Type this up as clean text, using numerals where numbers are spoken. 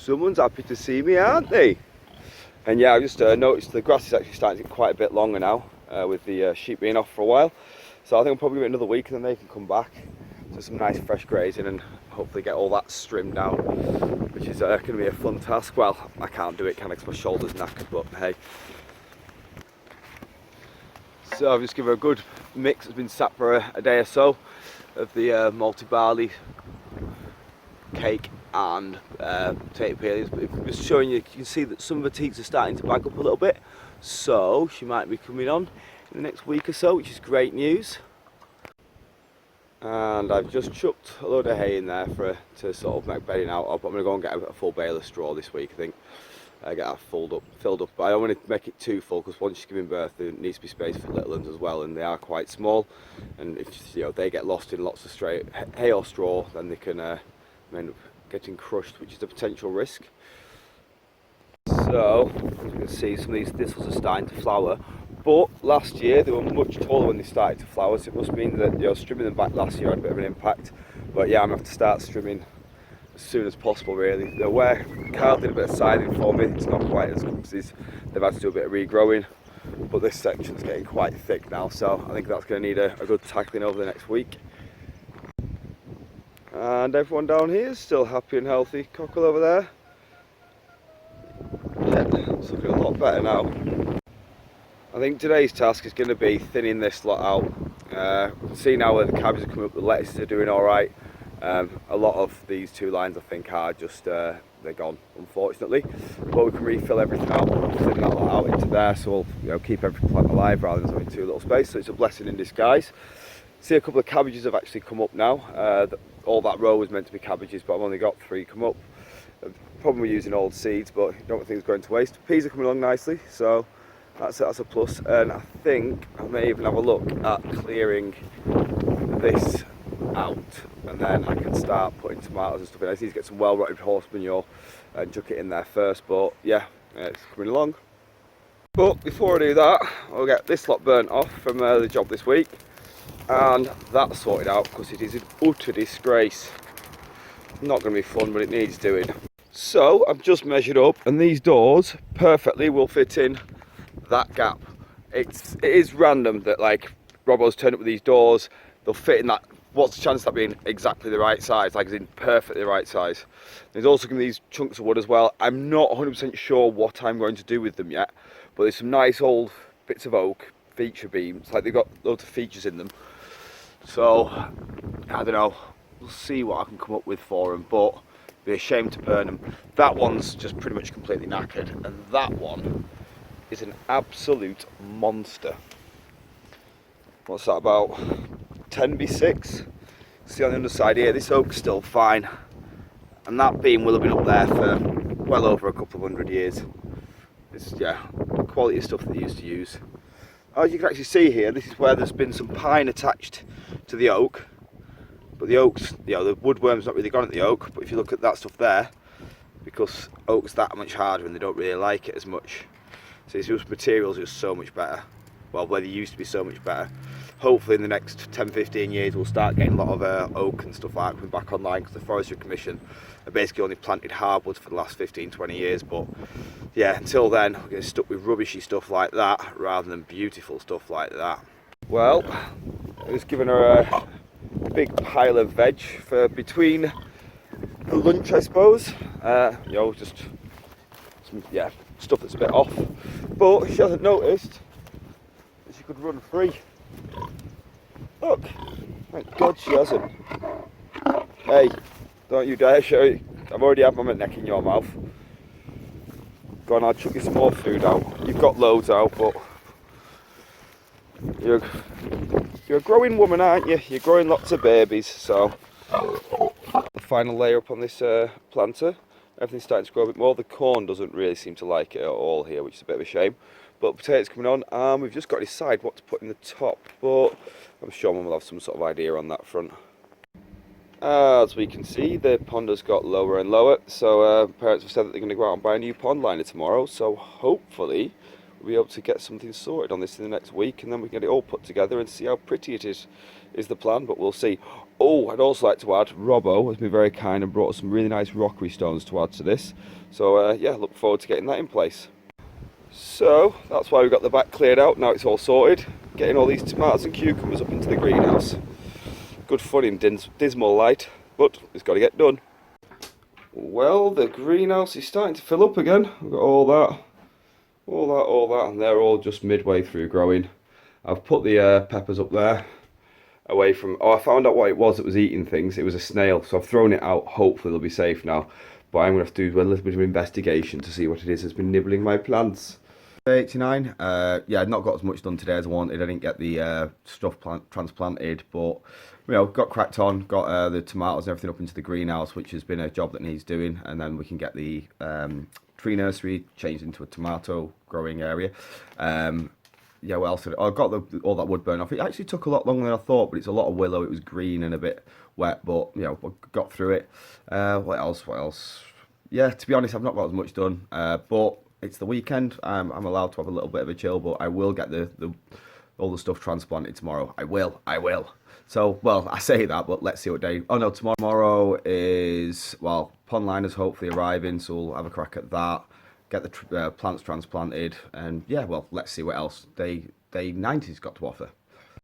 Someone's happy to see me, aren't they? And yeah, I just noticed the grass is actually starting to get quite a bit longer now, with the sheep being off for a while. So I think I'll probably give it another week and then they can come back to some nice fresh grazing and hopefully get all that trimmed down, which is going to be a fun task. Well, I can't do it, can I, because my shoulder's knackered, but hey. So I've just given her a good mix. It's been sat for a day or so of the malted barley cake and potato peelings, but just showing you, you can see that some of the teats are starting to bag up a little bit, so she might be coming on in the next week or so, which is great news. And I've just chucked a load of hay in there for her to sort of make bedding out of, but I'm going to go and get a full bale of straw this week, I think. Get that filled up, but I don't want to make it too full because once she's giving birth there needs to be space for little ones as well, and they are quite small, and if they get lost in lots of stray hay or straw, then they can end up getting crushed, which is a potential risk. So as you can see, some of these thistles are starting to flower, but last year they were much taller when they started to flower, so it must mean that strimming them back last year had a bit of an impact. But yeah, I'm going to have to start trimming as soon as possible really. They're where Carl did a bit of siding for me, it's not quite as good because they've had to do a bit of regrowing, but this section's getting quite thick now, so I think that's going to need a good tackling over the next week. And everyone down here is still happy and healthy. Cockle over there, yeah, it's looking a lot better now. I think today's task is going to be thinning this lot out. You can see now where the cabbages are coming up, the lettuces are doing alright. A lot of these two lines I think are just, they're gone unfortunately, but we can refill everything out, thin that lot out into there, so we'll keep every plant alive rather than having too little space, so it's a blessing in disguise. See, a couple of cabbages have actually come up now. All that row was meant to be cabbages, but I've only got 3 come up. Problem with using old seeds, but you don't want things going to waste. Peas are coming along nicely, so that's a plus, and I think I may even have a look at clearing this out, and then I can start putting tomatoes and stuff in. I just need to get some well-rotted horse manure and chuck it in there first, but yeah, it's coming along. But before I do that, I'll get this lot burnt off from the job this week, and that's sorted out because it is an utter disgrace. Not going to be fun, but it needs doing. So I've just measured up, and these doors perfectly will fit in that gap. It is random that like Robbo's turned up with these doors, they'll fit in that. What's the chance of that being exactly the right size, like as in perfectly the right size? There's also going to be these chunks of wood as well. I'm not 100% sure what I'm going to do with them yet, but there's some nice old bits of oak feature beams, like they've got loads of features in them. So I don't know, we'll see what I can come up with for them, but it'd be a shame to burn them. That one's just pretty much completely knackered, and that one is an absolute monster. What's that, about 10x6? See on the underside here, this oak's still fine, and that beam will have been up there for well over a couple of 100 years. It's, yeah, quality stuff that they used to use. As you can actually see here, this is where there's been some pine attached to the oak, but the oak's, the woodworm's not really gone at the oak, but if you look at that stuff there, because oak's that much harder and they don't really like it as much, so it's just materials are so much better. Well, where they used to be so much better. Hopefully in the next 10-15 years we'll start getting a lot of oak and stuff like that coming back online, because the Forestry Commission have basically only planted hardwoods for the last 15-20 years, but yeah, until then we're getting stuck with rubbishy stuff like that rather than beautiful stuff like that. Well, I was giving her a big pile of veg for between the lunch, I suppose. Just some, yeah, stuff that's a bit off, but she hasn't noticed that she could run free. Look, thank God she hasn't. Hey, don't you dare show it. I've already had my neck in your mouth. Go on, I'll chuck you some more food out. You've got loads out, but you're a growing woman, aren't you? You're growing lots of babies, so. The final layer up on this planter. Everything's starting to grow a bit more. The corn doesn't really seem to like it at all here, which is a bit of a shame. But potatoes coming on, and we've just got to decide what to put in the top, but I'm sure Mum will have some sort of idea on that front. As we can see, the pond has got lower and lower, so parents have said that they're going to go out and buy a new pond liner tomorrow, so hopefully we'll be able to get something sorted on this in the next week, and then we can get it all put together and see how pretty it is the plan, but we'll see. Oh, I'd also like to add, Robbo has been very kind and brought us some really nice rockery stones to add to this. So yeah, look forward to getting that in place. So that's why we've got the back cleared out. Now it's all sorted. Getting all these tomatoes and cucumbers up into the greenhouse. Good fun in dismal light, but it's got to get done. Well, the greenhouse is starting to fill up again. We've got all that, and they're all just midway through growing. I've put the peppers up there, away from... Oh, I found out what it was that was eating things. It was a snail, so I've thrown it out. Hopefully they'll be safe now. But I'm going to have to do a little bit of investigation to see what it is that's been nibbling my plants. 89. Yeah, I've not got as much done today as I wanted. I didn't get the stuff transplanted, but got cracked on, got the tomatoes and everything up into the greenhouse, which has been a job that needs doing, and then we can get the tree nursery changed into a tomato growing area. Yeah, what else? I got all that wood burn off. It actually took a lot longer than I thought, but it's a lot of willow. It was green and a bit wet, but I got through it. What else? Yeah, to be honest, I've not got as much done, but it's the weekend. I'm allowed to have a little bit of a chill, but I will get all the stuff transplanted tomorrow. I will. So, well, I say that, but let's see what day. Oh no, tomorrow is, well, pond liners hopefully arriving, so we'll have a crack at that. Get the plants transplanted, and yeah, well, let's see what else day 90's got to offer.